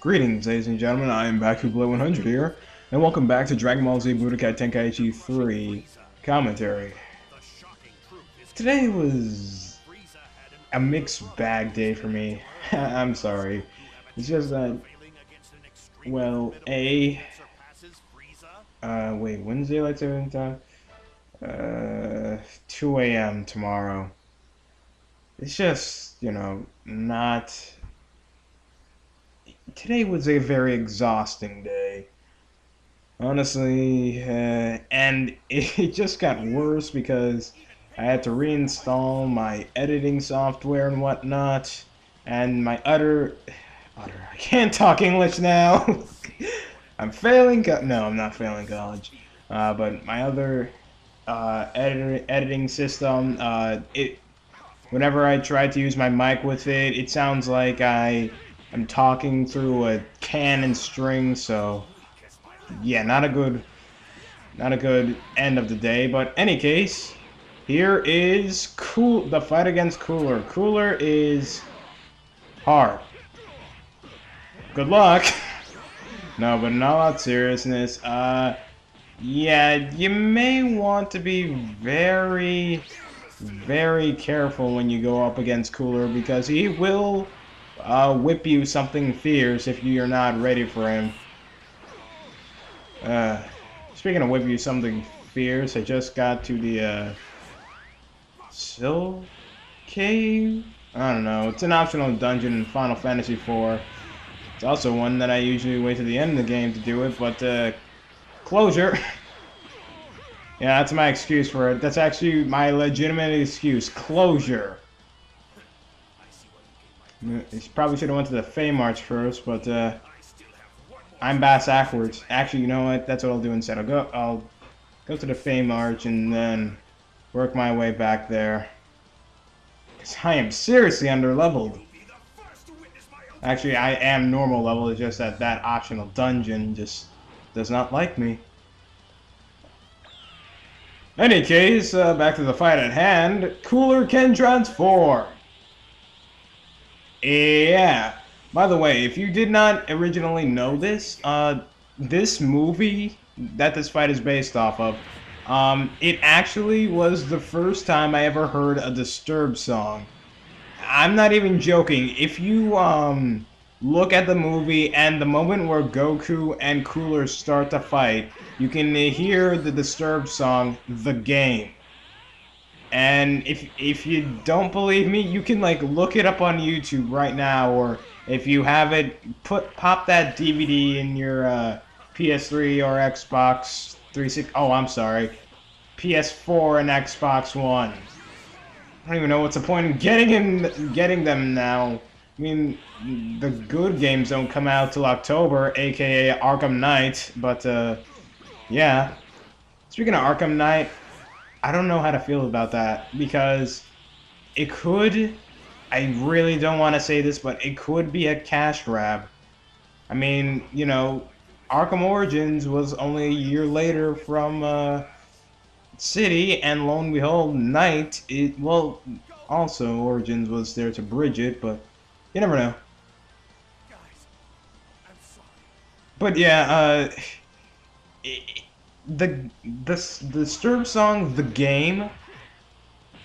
Greetings, ladies and gentlemen. I am back to Blow 100 here, and welcome back to Dragon Ball Z Budokai Tenkaichi 3 commentary. Today was a mixed bag day for me. I'm sorry. It's just that, well, wait, when's daylight saving time? 2 a.m. tomorrow. It's just, not. Today was a very exhausting day. Honestly, and it just got worse because I had to reinstall my editing software and whatnot, and my I can't talk English now. I'm failing, no, I'm not failing college, but my other editing system, whenever I try to use my mic with it, it sounds like I'm talking through a can and string, so yeah, not a good end of the day. But any case, here is the fight against Cooler. Cooler is hard. Good luck. No, but in all out seriousness, yeah, you may want to be very, very careful when you go up against Cooler because he will whip you something fierce if you're not ready for him. Speaking of whip you something fierce, I just got to the Sil Cave? I don't know. It's an optional dungeon in Final Fantasy IV. It's also one that I usually wait to the end of the game to do it, but closure. Yeah, that's my excuse for it. That's actually my legitimate excuse. Closure. You probably should have went to the Fey March first, but I'm bass backwards. Actually, you know what? That's what I'll do instead. I'll go to the Fey March and then work my way back there. Because I am seriously under-leveled. Actually, I am normal level. It's just that that optional dungeon just does not like me. Any case, back to the fight at hand. Cooler can transform. Yeah. By the way, if you did not originally know this, this movie that this fight is based off of, it actually was the first time I ever heard a Disturbed song. I'm not even joking. If you look at the movie and the moment where Goku and Cooler start to fight, you can hear the Disturbed song, The Game. And if you don't believe me, you can like look it up on YouTube right now, or if you have it, pop that DVD in your PS3 or Xbox 360. Oh, I'm sorry, PS4 and Xbox One. I don't even know what's the point in getting them now. I mean, the good games don't come out till October, aka Arkham Knight. But yeah. Speaking of Arkham Knight, I don't know how to feel about that because it could. I really don't want to say this, but it could be a cash grab. I mean, Arkham Origins was only a year later from City, and lo and behold, Knight. Well, also Origins was there to bridge it, but you never know. But yeah, the Sturb song, The Game,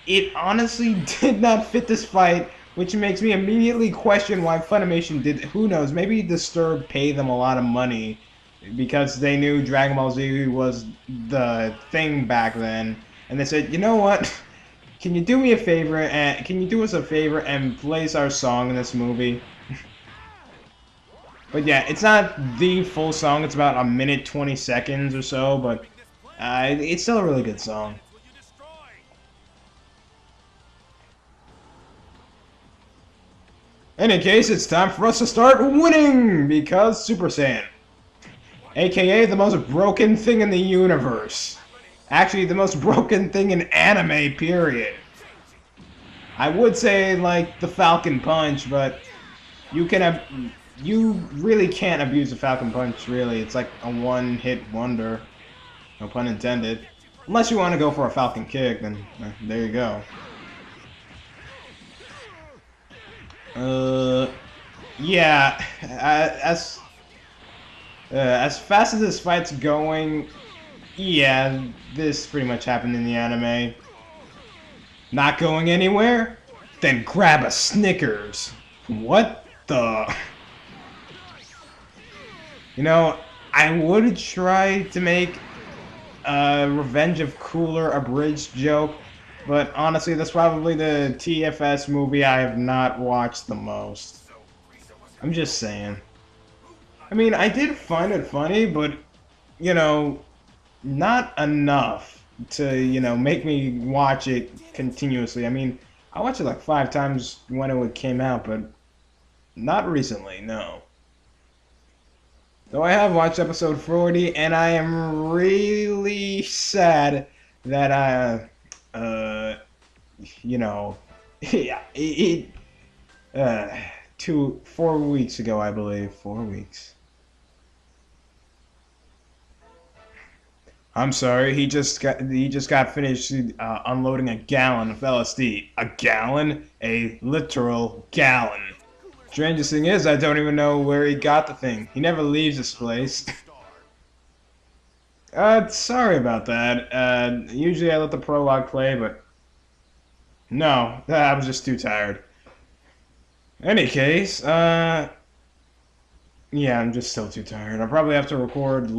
it honestly did not fit this fight, which makes me immediately question why Funimation did. Who knows? Maybe Disturbed paid them a lot of money because they knew Dragon Ball Z was the thing back then, and they said, you know what? Can you do me a favor? And can you do us a favor and place our song in this movie? But yeah, it's not the full song. It's about a minute 20 seconds or so, but it's still a really good song. In any case, it's time for us to start winning because Super Saiyan, aka the most broken thing in the universe. Actually, the most broken thing in anime, period. I would say like the Falcon Punch, but you really can't abuse the Falcon Punch, really. It's like a one-hit wonder. No pun intended. Unless you want to go for a Falcon Kick, then there you go. Yeah, as fast as this fight's going, yeah, this pretty much happened in the anime. Not going anywhere? Then grab a Snickers. What the? You know, I would try to make Revenge of Cooler abridged joke, but honestly, that's probably the TFS movie I have not watched the most. I'm just saying. I mean, I did find it funny, but, you know, not enough to, make me watch it continuously. I mean, I watched it like 5 times when it came out, but not recently, no. Though I have watched episode 40, and I am really sad that you know, yeah, 4 weeks ago, I believe, 4 weeks. I'm sorry, he just got finished unloading a gallon of LSD. A gallon? A literal gallon. Strangest thing is, I don't even know where he got the thing. He never leaves this place. Sorry about that. Usually I let the prologue play, but no, I was just too tired. Any case, yeah, I'm just still too tired. I'll probably have to record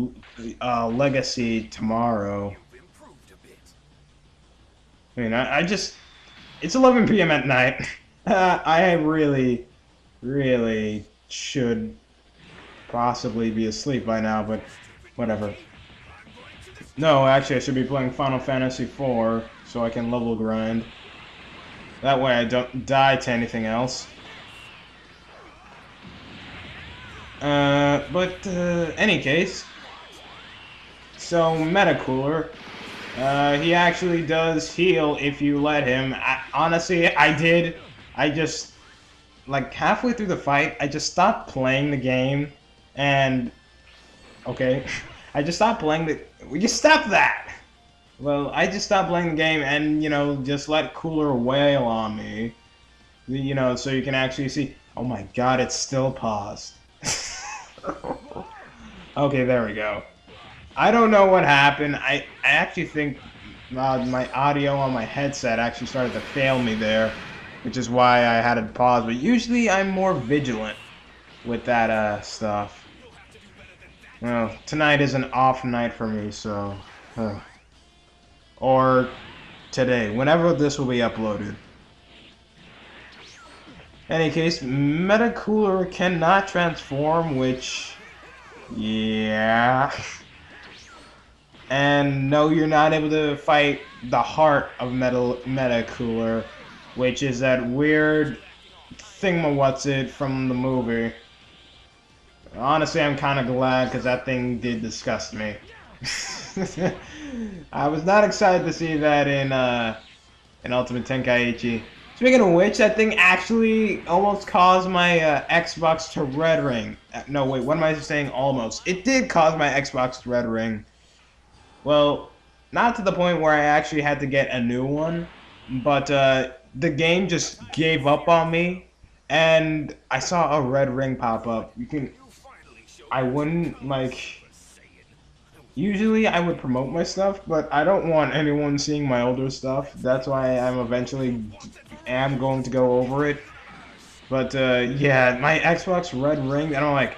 Legacy tomorrow. I mean, I just... It's 11 p.m. at night. I really should possibly be asleep by now, but whatever. No, actually, I should be playing Final Fantasy IV so I can level grind. That way I don't die to anything else. But any case, so Metacooler, he actually does heal if you let him. Honestly, I just, like, halfway through the fight, I just stopped playing the game, and, okay, I just stopped playing the, will you stop that? Well, I just stopped playing the game and, just let Cooler wail on me, so you can actually see, oh my god, it's still paused. Okay, there we go. I don't know what happened. I actually think my audio on my headset actually started to fail me there, which is why I had to pause. But usually I'm more vigilant with that stuff. Well, tonight is an off night for me, so... or today, whenever this will be uploaded. In any case, Metacooler cannot transform, which... yeah... And no, you're not able to fight the heart of Metacooler, which is that weird thingamawhat's-it from the movie. Honestly, I'm kind of glad, because that thing did disgust me. I was not excited to see that in Ultimate Tenkaichi. Speaking of which, that thing actually almost caused my Xbox to red ring. No, wait, what am I saying almost? It did cause my Xbox to red ring. Well, not to the point where I actually had to get a new one, but the game just gave up on me, and I saw a red ring pop up. I wouldn't, like... Usually I would promote my stuff, but I don't want anyone seeing my older stuff. That's why I'm eventually going to go over it. But yeah, my Xbox red ring, and I'm like,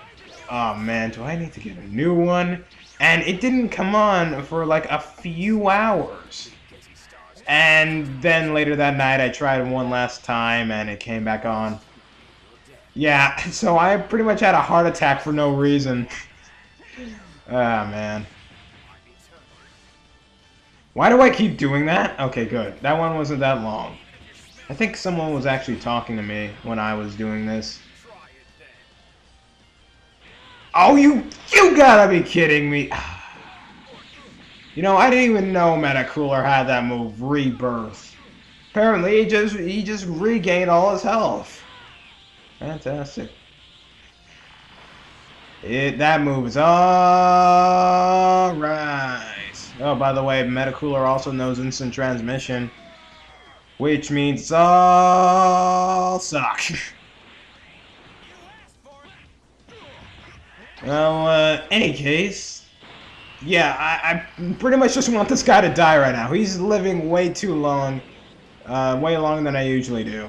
oh man, do I need to get a new one? And it didn't come on for like a few hours. And then later that night I tried one last time and it came back on. Yeah, so I pretty much had a heart attack for no reason. Ah, man. Why do I keep doing that? Okay, good. That one wasn't that long. I think someone was actually talking to me when I was doing this. Oh, you gotta be kidding me. You know, I didn't even know Metacooler had that move, Rebirth. Apparently, he just regained all his health. Fantastic. That move is alright. Oh, by the way, Metacooler also knows instant transmission, which means all suck. Well, any case, yeah, I pretty much just want this guy to die right now. He's living way too long, way longer than I usually do.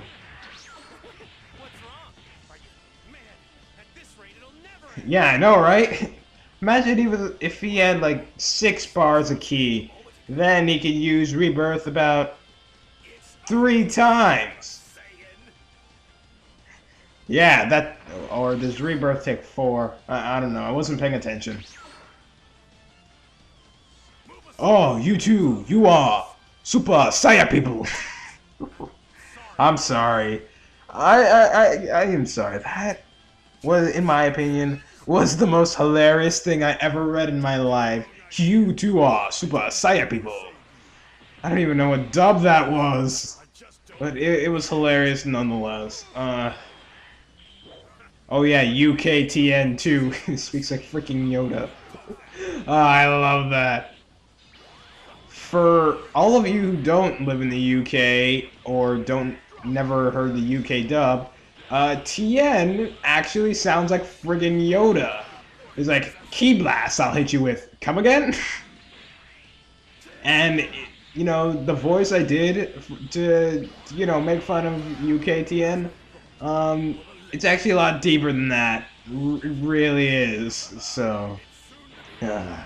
Yeah, I know, right? Imagine if he had like 6 bars of key, then he could use Rebirth about 3 times. Yeah, that, or does Rebirth take 4? I don't know. I wasn't paying attention. Oh, you two, you are Super Saiyan people. I'm sorry. I am sorry. That was, in my opinion, was the most hilarious thing I ever read in my life. You two are Super Saiyan people. I don't even know what dub that was, but it was hilarious nonetheless. Oh yeah, UKTN too. He speaks like freaking Yoda. Oh, I love that. For all of you who don't live in the UK or don't never heard the UK dub, Tien actually sounds like friggin' Yoda. He's like, Key Blast, I'll hit you with. Come again? And, you know, the voice I did to, you know, make fun of UKTN, it's actually a lot deeper than that. It really is. So, and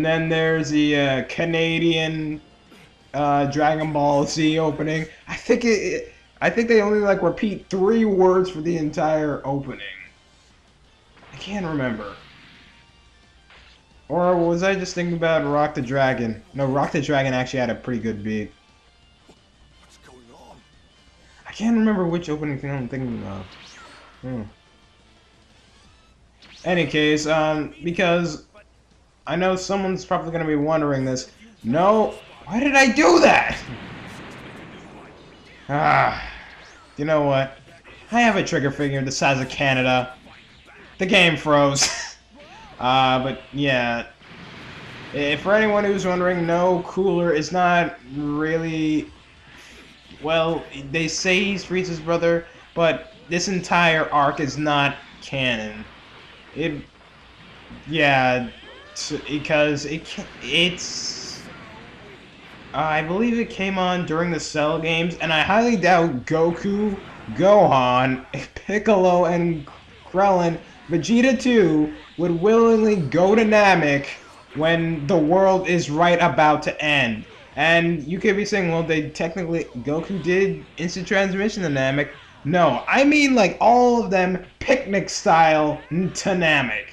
then there's the Canadian Dragon Ball Z opening. I think they only like repeat 3 words for the entire opening. I can't remember. Or was I just thinking about Rock the Dragon? No, Rock the Dragon actually had a pretty good beat. What's going on? I can't remember which opening thing I'm thinking of. Any case, because I know someone's probably going to be wondering this. No, why did I do that? You know what? I have a trigger figure the size of Canada. The game froze. But yeah. For anyone who's wondering, no, Cooler is not really... Well, they say he's Frieza's brother, but this entire arc is not canon. Yeah, because it's... I believe it came on during the Cell games, and I highly doubt Goku, Gohan, Piccolo, and Krillin, Vegeta 2 would willingly go to Namek when the world is right about to end. And you could be saying, well, they technically... Goku did instant transmission to Namek. No, I mean like all of them picnic style to Namek.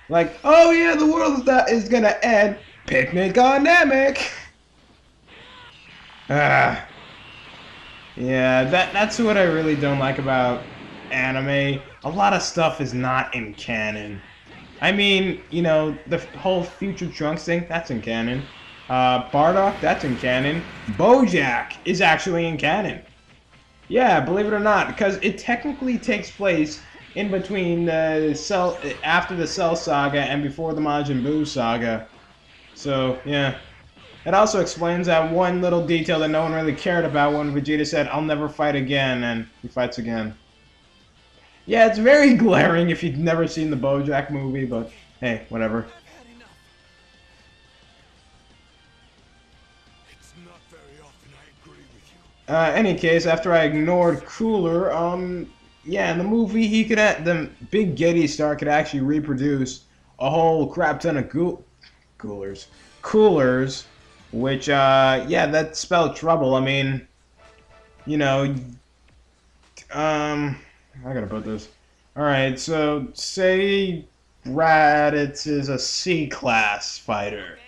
Like, oh yeah, the world is gonna end. Picnic on Namek. Yeah, that's what I really don't like about anime. A lot of stuff is not in canon. I mean, you know, the whole Future Trunks thing, that's in canon. Bardock, that's in canon. BoJack is actually in canon. Yeah, believe it or not, because it technically takes place in between the Cell, after the Cell saga and before the Majin Buu saga. So, yeah. It also explains that one little detail that no one really cared about when Vegeta said, "I'll never fight again," and he fights again. Yeah, it's very glaring if you've never seen the BoJack movie, but hey, whatever. It's not very often I agree with you. Any case, after I ignored Cooler, yeah, in the movie, the Big Getty Star could actually reproduce a whole crap ton of coolers, which, yeah, that spelled trouble. I mean, you know, I gotta put this. Alright, so, say Raditz is a C-class fighter,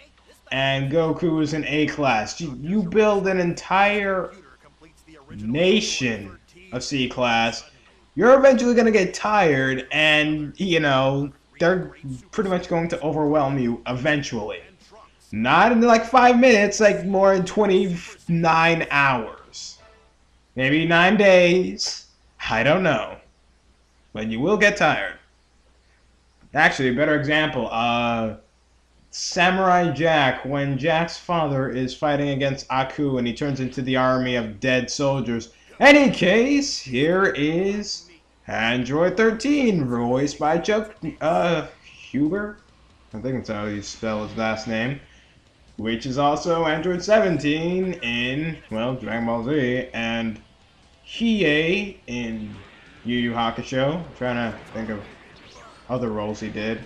and Goku is an A-class. You build an entire nation of C-class, you're eventually gonna get tired, and, you know, they're pretty much going to overwhelm you eventually. Not in like 5 minutes, like more in 29 hours. Maybe 9 days. I don't know. But you will get tired. Actually, a better example, Samurai Jack, when Jack's father is fighting against Aku and he turns into the army of dead soldiers. Any case, here is Android 13, voiced by Chuck Huber. I think that's how you spell his last name. Which is also Android 17 in, well, Dragon Ball Z, and Hiei in Yu Yu Hakusho. I'm trying to think of other roles he did.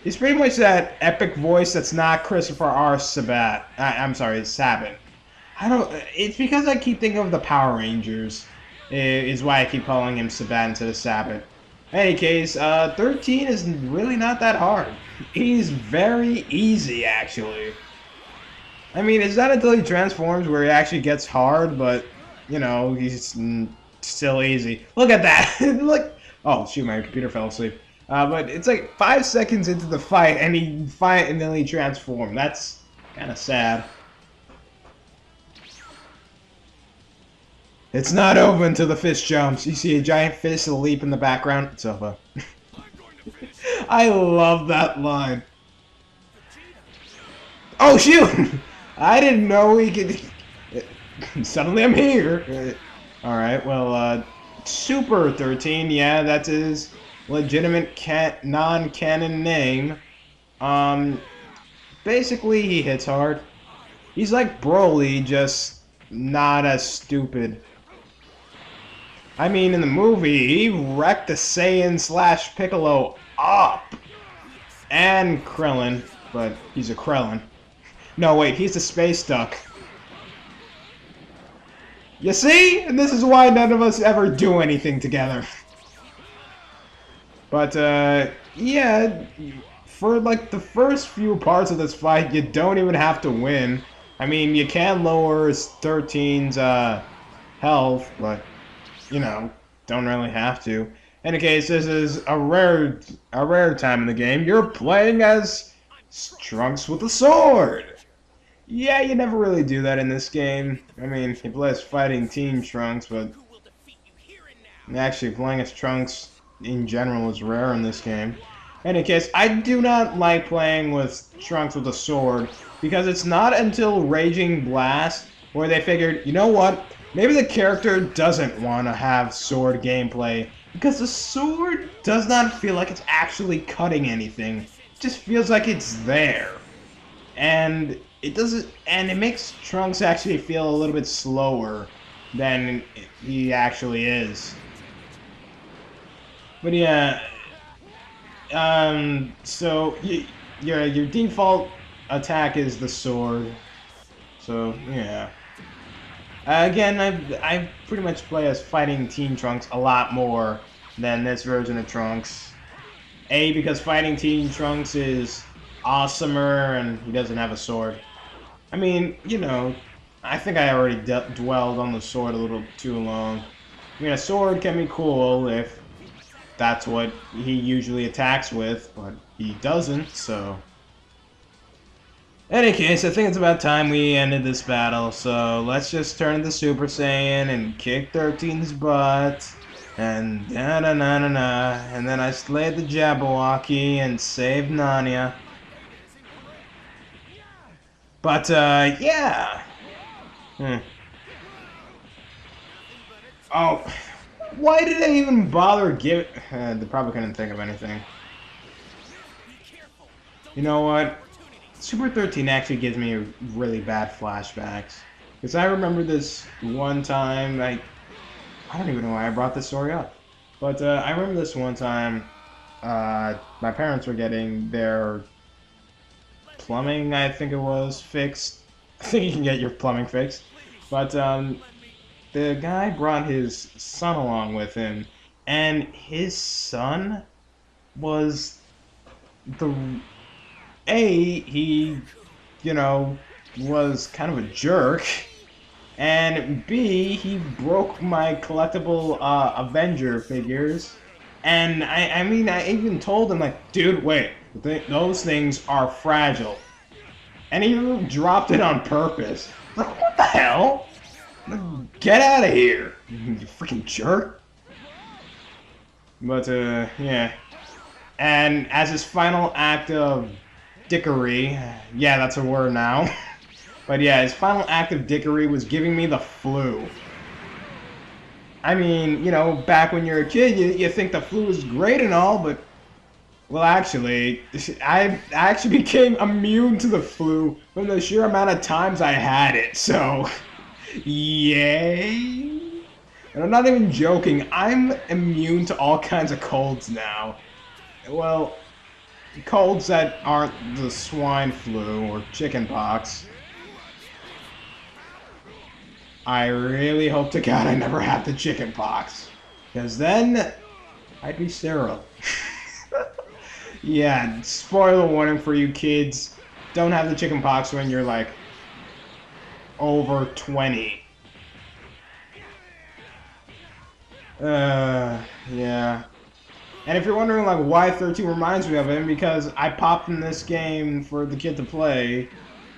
He's pretty much that epic voice that's not Christopher R. Sabat. I'm sorry, Sabat. I don't. It's because I keep thinking of the Power Rangers. Is why I keep calling him Sabat instead of Sabat. In any case, 13 is really not that hard. He's very easy, actually. I mean, it's not until he transforms where he actually gets hard, but, you know, he's still easy. Look at that! Look! Oh, shoot, my computer fell asleep. But it's like 5 seconds into the fight, and he finally transformed. That's kind of sad. It's not over until the fish jumps. You see a giant fish leap in the background. It's over. I love that line. Oh, shoot! I didn't know he could... Suddenly I'm here. Alright, well, Super 13, yeah, that's his legitimate non-canon name. Basically, he hits hard. He's like Broly, just not as stupid. I mean, in the movie, he wrecked the Saiyan / Piccolo up. And Krillin, but he's a Krillin. No, wait, he's a space duck. You see? And this is why none of us ever do anything together. But, yeah, for, like, the first few parts of this fight, you don't even have to win. I mean, you can lower 13's, health, but, you know, don't really have to. In any case, this is a rare time in the game. You're playing as Trunks with a sword. Yeah, you never really do that in this game. I mean, you play as fighting Team Trunks, but actually playing as Trunks in general is rare in this game. In any case, I do not like playing with Trunks with a sword because it's not until Raging Blast where they figured, you know what? Maybe the character doesn't want to have sword gameplay because the sword does not feel like it's actually cutting anything. It just feels like it's there. And it doesn't, and it makes Trunks actually feel a little bit slower than he actually is. But yeah, so your default attack is the sword. So yeah. Again, I pretty much play as fighting Team Trunks a lot more than this version of Trunks. A, because fighting Team Trunks is awesomer and he doesn't have a sword. I mean, you know, I think I already dwelled on the sword a little too long. I mean, a sword can be cool if that's what he usually attacks with, but he doesn't, so... In any case, I think it's about time we ended this battle, so let's just turn to Super Saiyan and kick 13's butt, and da-da-na-na-na, and then I slayed the Jabberwocky and saved Narnia. But, yeah. Oh, why did they even bother giving... they probably couldn't think of anything. You know what? Super 13 actually gives me really bad flashbacks. Because I remember this one time, I don't even know why I brought this story up. But I remember this one time, my parents were getting their plumbing, I think it was, fixed. I think you can get your plumbing fixed. But the guy brought his son along with him. And his son was he, you know, was kind of a jerk, and B, he broke my collectible Avenger figures, and I mean, I even told him, like, dude, wait, those things are fragile, and he dropped it on purpose. Like, what the hell? Get out of here, you freaking jerk. But, yeah. And as his final act of dickery, yeah, that's a word now. But yeah, his final act of dickery was giving me the flu. I mean, you know, back when you're a kid, you think the flu is great and all, but well, actually, I actually became immune to the flu from the sheer amount of times I had it. So, yay! And I'm not even joking. I'm immune to all kinds of colds now. Well, colds that aren't the swine flu or chicken pox. I really hope to God I never have the chicken pox, because then I'd be sterile. Yeah, spoiler warning for you kids. Don't have the chicken pox when you're like over 20. Yeah. And if you're wondering like why 13 reminds me of him, because I popped in this game for the kid to play,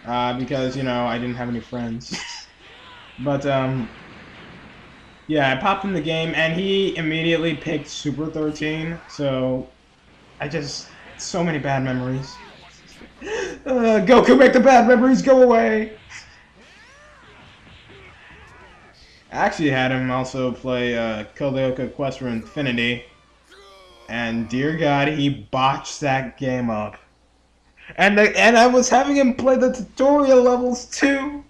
because, you know, I didn't have any friends. But, yeah, I popped in the game, and he immediately picked Super 13, so I just... so many bad memories. Goku, make the bad memories go away! I actually had him also play Kodioka Quest for Infinity, and dear God, he botched that game up. And I was having him play the tutorial levels too.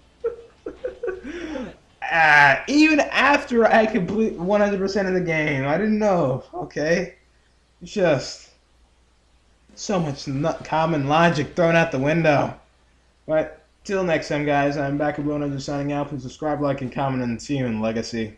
Even after I complete 100% of the game, I didn't know. Okay, it's just so much common logic thrown out the window. But till next time, guys, I'm back at Will signing out. Please subscribe, like, and comment, and see you in Legacy.